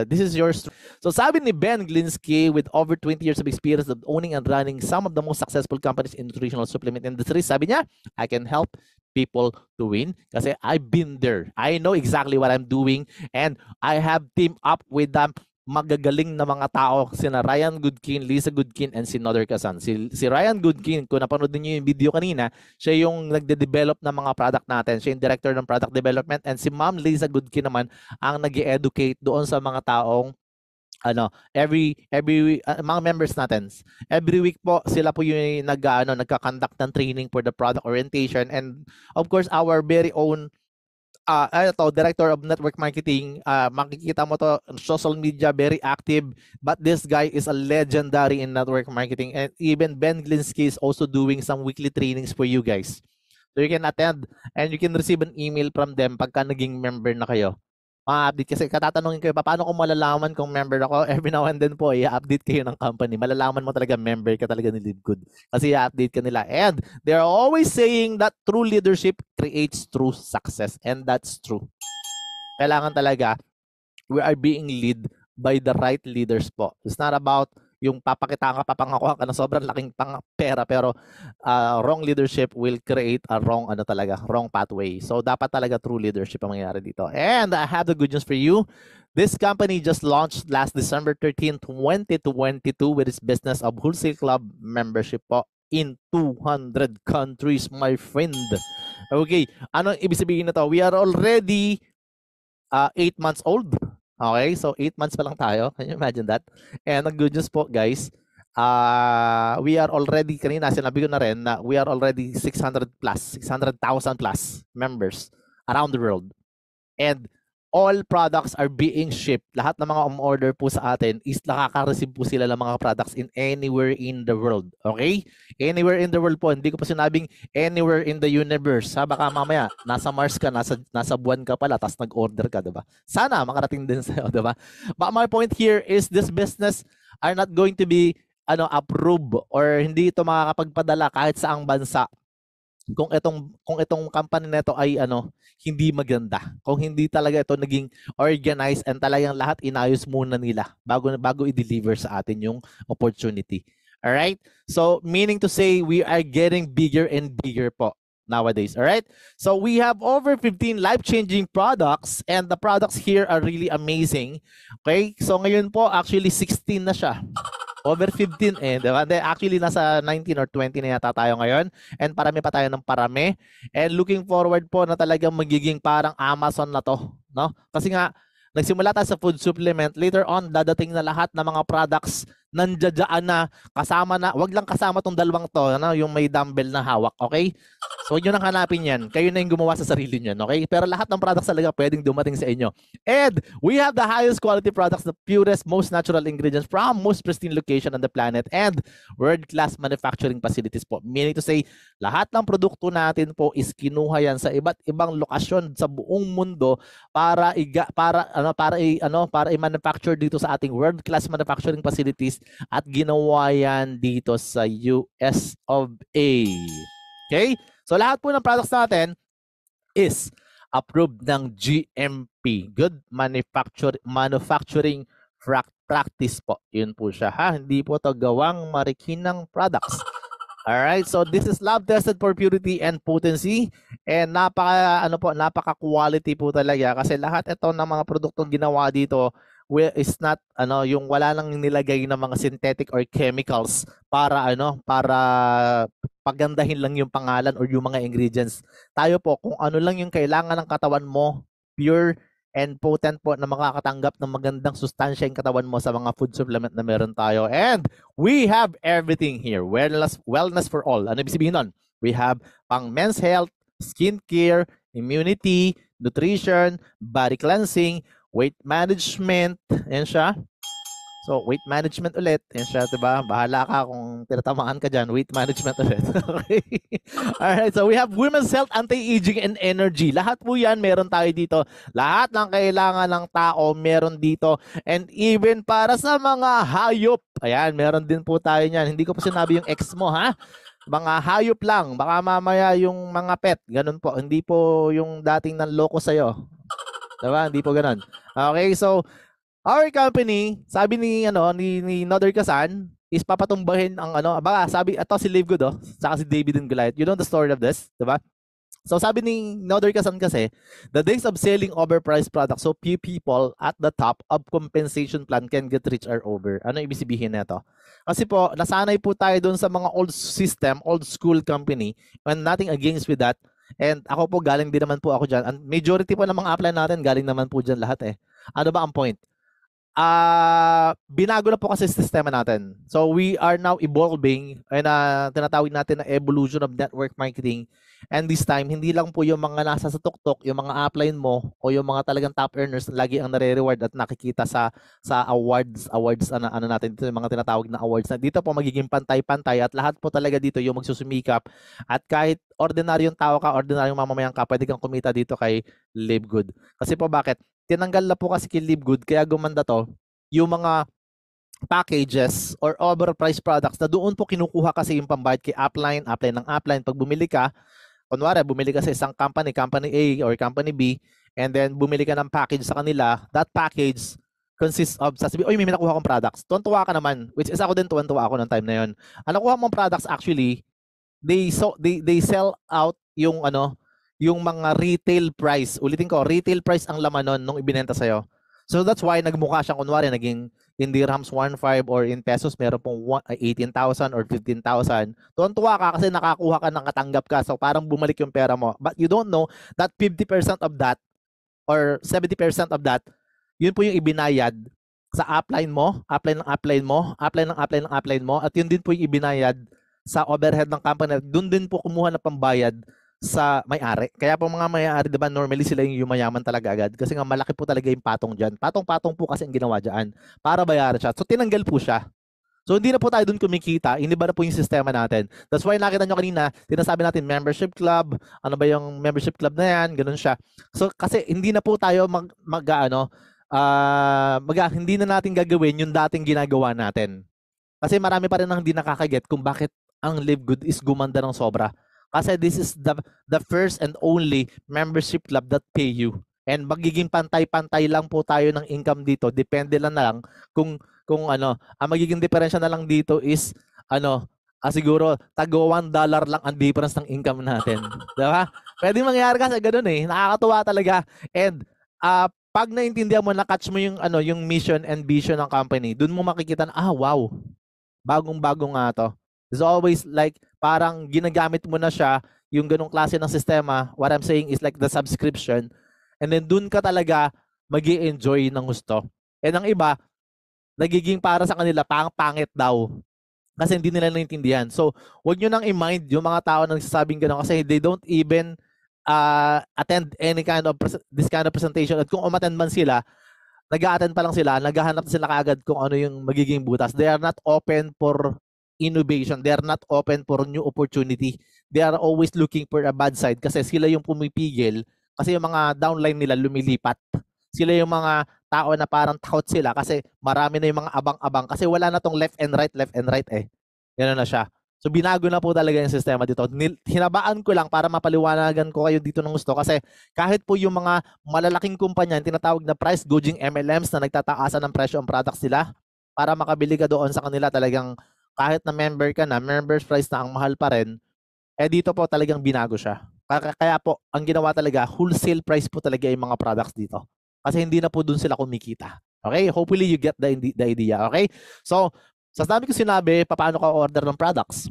this is yours. So sabi ni Ben Glinsky, with over 20 years of experience of owning and running some of the most successful companies in nutritional supplement industry, sabi niya, I can help people to win kasi I've been there. I know exactly what I'm doing and I have teamed up with them magagaling na mga tao, sina Ryan Goodkin, Lisa Goodkin, and si Nodder Kazan. Si Ryan Goodkin, kung napanood niyo yung video kanina, siya yung nagde-develop ng mga product natin. Siya yung director ng product development. And si Ma'am Lisa Goodkin naman ang nag-educate doon sa mga taong mga members natin. Every week po sila po yung nagka-conduct ng training for the product orientation, and of course our very own director of network marketing, makikita mo to social media, very active, but this guy is a legendary in network marketing. And even Ben Glinsky is also doing some weekly trainings for you guys, so you can attend and you can receive an email from them pagka naging member na kayo. Ma-update kasi katatanungin kayo, paano ko malalaman kung member ako? Every now and then po, i-update kayo ng company. Malalaman mo talaga member ka talaga ni Livegood kasi i-update ka nila. And they're always saying that true leadership creates true success. And that's true. Kailangan talaga, we are being led by the right leaders po. It's not about yung papakita ka, papangakuha ka ng sobrang laking pera, pero wrong leadership will create a wrong pathway. So dapat talaga true leadership ang mangyayari dito. And I have the good news for you. This company just launched last December 13, 2022 with its business of wholesale club membership po in 200 countries, my friend. Okay, ano ibig sabihin na to? We are already 8 months old. Okay, so 8 months pa lang tayo. Can you imagine that? And ang good news po, guys, we are already, kanina sinabi ko na rin na we are already 600,000 plus members around the world. And all products are being shipped. Lahat ng mga umorder po sa atin is nakaka-receive po sila ng mga products in anywhere in the world. Okay? Anywhere in the world po. Hindi ko pa sinabing anywhere in the universe. Ha? Baka mamaya, nasa Mars ka, nasa buwan ka pala, tapos nag-order ka, diba? Sana makarating din sa'yo, diba? But my point here is this business are not going to be approved or hindi ito makakapagpadala kahit saang bansa kung itong company nito ay hindi maganda. Kung hindi talaga ito naging organized and talagang lahat inayos muna nila bago i-deliver sa atin yung opportunity. All right? So meaning to say we are getting bigger and bigger po nowadays. All right? So we have over 15 life-changing products and the products here are really amazing. Okay? So ngayon po actually 16 na siya. Over 15 diba? Actually, nasa 19 or 20 na yata tayo ngayon. And parami pa tayo ng parami. And looking forward po na talagang magiging parang Amazon na to. No? Kasi nga, nagsimula tayo sa food supplement. Later on, dadating na lahat ng mga products nandiyan na kasama na. Wag lang kasama tong dalawang to, yung may dumbbell na hawak. Okay? So, huwag nyo nang hanapin yan. Kayo na yung gumawa sa sarili nyo. Okay? Pero lahat ng products talaga pwedeng dumating sa inyo. And we have the highest quality products, the purest, most natural ingredients from most pristine location on the planet and world-class manufacturing facilities po. Meaning to say, lahat ng produkto natin po is kinuha yan sa iba't ibang lokasyon sa buong mundo para i-manufacture dito sa ating world-class manufacturing facilities at ginawa yan dito sa US of A. Okay? So lahat po ng products natin is approved ng GMP, Good Manufacturing Practice po. Yun po siya ha. Hindi po to gawang marikinang products. Alright, so this is lab tested for purity and potency and napaka quality po talaga kasi lahat ito ng mga produktong ginawa dito is not yung wala lang nilagay ng mga synthetic or chemicals para pagandahin lang yung pangalan or yung mga ingredients. Tayo po kung ano lang yung kailangan ng katawan mo, pure and potent po na makakatanggap ng magandang sustansya yung katawan mo sa mga food supplement na meron tayo. And we have everything here. Wellness for all. Ano ibig sabihin nun? We have pang men's health, skincare, immunity, nutrition, body cleansing, weight management. Yan siya. So, weight management ulit. Yan siya, diba? Bahala ka kung tinatamaan ka dyan. Weight management ulit. Okay. Alright, so we have women's health, anti-aging, and energy. Lahat po yan meron tayo dito. Lahat ng kailangan ng tao meron dito. And even para sa mga hayop. Ayan, meron din po tayo niyan. Hindi ko po sinabi yung ex mo, ha? Mga hayop lang. Baka mamaya yung mga pet. Ganun po. Hindi po yung dating nanloko sa'yo. Diba? Hindi po ganun. Okay, so Our company, sabi ni Nodder Kasan, is papatumbahin ang baka sabi, ito si Live Good, saka si David and Goliath. You know the story of this, di ba? So sabi ni Nodder Kasan kasi, the days of selling overpriced products so few people at the top of compensation plan can get rich are over. Ano ibig sabihin nito? Kasi po, nasanay po tayo doon sa mga old system, old school company, and nothing against with that. And ako po, galing din naman po ako dyan. And majority po ng mga apply natin, galing naman po dyan lahat eh. Ano ba ang point? Binago na po kasi sistema natin. So we are now evolving and tinatawag natin na evolution of network marketing. And this time, hindi lang po yung mga nasa sa tuktok, yung mga upline mo o yung mga talagang top earners na lagi ang nare-reward at nakikita sa awards natin dito, yung mga tinatawag na awards na dito po magiging pantay-pantay at lahat po talaga dito yung magsusumikap at kahit ordinaryong tao ka, ordinaryong mamamayan ka, pwede kang kumita dito kay Live Good. Kasi po bakit? Tinanggal na po kasi kay Live Good kaya gumanda to yung mga packages or overpriced products na doon po kinukuha kasi yung pambayad kay upline ng upline. Pag bumili ka, kunwari, bumili ka sa isang company, company A or company B, and then bumili ka ng package sa kanila, that package consists of, sasabi, oy, may nakuha akong products. Tuwan-tuwa ka naman, which is ako din tuwan-tuwa ako ng time na yon. Ang nakuha mong products actually, they sell out yung yung mga retail price. Ulitin ko, retail price ang laman nun nung ibinenta sa'yo. So that's why nagmukha siyang kunwari, naging in dirhams 1.5 or in pesos meron pong 18,000 or 15,000. Tuwan-tuwa ka kasi nakakuha ka, nakatanggap ka. So parang bumalik yung pera mo. But you don't know that 50% of that or 70% of that, yun po yung ibinayad sa upline mo, upline ng upline mo, upline ng upline ng upline mo, at yun din po yung ibinayad sa overhead ng company. Doon din po kumuha ng pambayad sa may-ari. Kaya po mga may-ari, diba, normally sila yung yumayaman talaga agad kasi nga malaki po talaga yung patong dyan. Patong-patong po kasi ang ginawa dyan para bayaran siya. So tinanggal po siya. So hindi na po tayo dun kumikita, iniba na po yung sistema natin. That's why nakita nyo kanina, tinasabi natin membership club, ano ba yung membership club na yan, ganun siya. So kasi hindi na po tayo hindi na natin gagawin yung dating ginagawa natin. Kasi marami pa rin ang hindi nakakaget kung bakit ang Live Good is gumanda ng sobra. Kasi this is the first and only membership club that pay you. And magiging pantay-pantay lang po tayo ng income dito. Depende lang na lang kung ang magiging diferensya na lang dito is siguro tago $1 lang ang difference ng income natin. Diba? Pwede mangyari kasi ganun eh. Nakakatuwa talaga. And pag naintindihan mo, na-catch mo yung mission and vision ng company, dun mo makikita na, wow, bagong-bago nga to. It's always like parang ginagamit mo na siya yung ganung klase ng sistema. What I'm saying is like the subscription. And then dun ka talaga magi-enjoy ng gusto. And ang iba, nagiging para sa kanila pangit daw. Kasi hindi nila naintindihan. So, wag nyo nang i-mind yung mga tao na nagsasabing gano'n kasi they don't even attend any kind of this kind of presentation. At kung umattend man sila, nag-a-attend pa lang sila, naghahanap sila kaagad kung ano yung magiging butas. They are not open for innovation. They are not open for new opportunity. They are always looking for a bad side kasi sila yung pumipigil kasi yung mga downline nila lumilipat. Sila yung mga tao na parang takot sila kasi marami na yung mga abang-abang kasi wala na tong left and right eh. Yan na siya. So binago na po talaga yung sistema dito. Hinabaan ko lang para mapaliwanagan ko kayo dito ng gusto kasi kahit po yung mga malalaking kumpanya, tinatawag na price gouging MLMs na nagtataasan ng presyo ang products nila para makabili ka doon sa kanila, talagang kahit na member ka na, member's price na ang mahal pa rin, dito po talagang binago siya. Kaya po, ang ginawa talaga, wholesale price po talaga yung mga products dito. Kasi hindi na po dun sila kumikita. Okay? Hopefully you get the idea. Okay? So, sa dami ko sinabi, paano ka order ng products?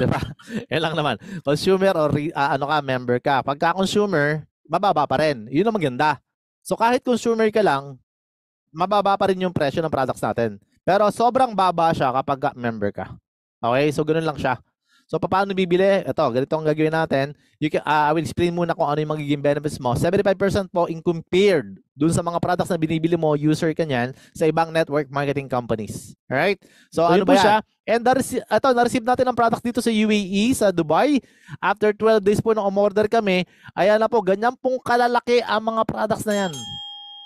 Diba? Yan lang naman. Consumer or member ka. Pagka consumer, mababa pa rin. Yun ang maganda. So kahit consumer ka lang, mababa pa rin yung presyo ng products natin. Pero sobrang baba siya kapag member ka. Okay? So ganun lang siya. So paano bibili? Ito, ganito ang gagawin natin. I will explain muna kung ano yung magiging benefits mo. 75% po in compared dun sa mga products na binibili mo, user ka niyan, sa ibang network marketing companies. Alright? So ano ba siya? And na-receive natin ang products dito sa UAE, sa Dubai. After 12 days po nung umorder kami, ayan na po, ganyan pong kalalaki ang mga products na yan.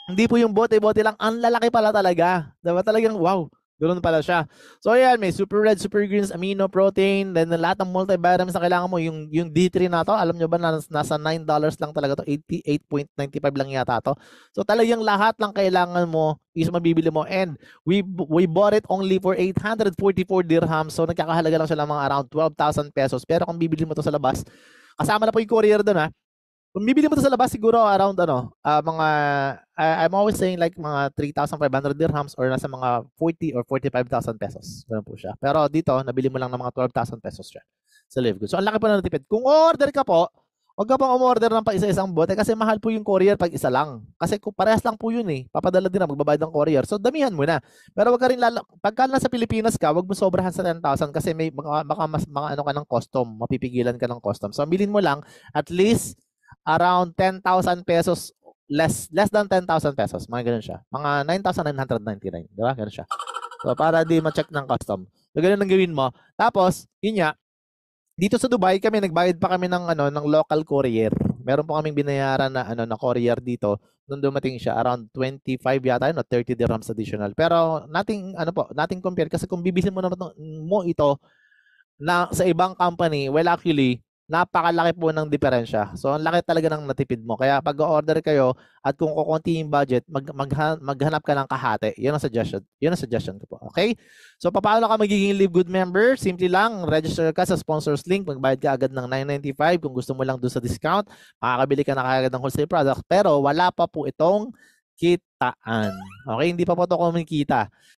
Hindi po yung bote-bote lang, ang lalaki pala talaga. Diba talagang wow. Ganoon pala siya. So ayan, may super red, super greens, amino, protein, then lahat ng multivitamins na kailangan mo, yung D3 na to, alam nyo ba na nasa $9 lang talaga to, 88.95 lang yata to. So talagang lahat ng kailangan mo is mabibili mo, and we bought it only for 844 dirhams. So nagkakahalaga lang siya ng mga around 12,000 pesos. Pero kung bibili mo to sa labas, kasama na po yung courier doon, ha. Kung bibili mo to sa labas, siguro around mga, I'm always saying like mga 3,500 dirhams or nasa mga 40 or 45,000 pesos. Ganun po siya. Pero dito, nabili mo lang ng mga 12,000 pesos siya sa Live Goods. So, ang laki po na natipid. Kung order ka po, huwag ka pang umorder ng pa isa-isang bote kasi mahal po yung courier pag isa lang. Kasi kung parehas lang po yun eh. Papadala din na, magbabayad ng courier. So, damihan mo na. Pero wag ka rin pagka nasa Pilipinas ka, wag mo sobrahan sa 10,000 kasi may baka mas mga ano ka ng custom, mapipigilan ka ng custom. So, bilhin mo lang at least around 10,000 pesos, less than 10,000 pesos. Mga ganun siya. Mga 9,999. Di ba? Ganun siya. So, para di ma-check ng custom. So, ganun ang gawin mo. Tapos, yun nga, dito sa Dubai kami, nagbayad pa kami ng local courier. Meron po kaming binayaran na courier dito. Nung dumating siya, around 25 yata yun, o 30 dirhams additional. Pero, nating compare. Kasi kung bibisin mo ito na sa ibang company, well actually, napakalaki po ng diferensya. So, ang laki talaga ng natipid mo. Kaya pag order kayo at kung kukunti yung budget, maghanap ka ng kahati. Yun ang suggestion. Yun ang suggestion ko po. Okay? So, paano ka magiging Live Good member? Simple lang, register ka sa sponsors link. Magbayad ka agad ng $9.95. Kung gusto mo lang doon sa discount, makakabili ka na kagad ng wholesale product. Pero wala pa po itong kitaan. Okay? Hindi pa po ito kumikita.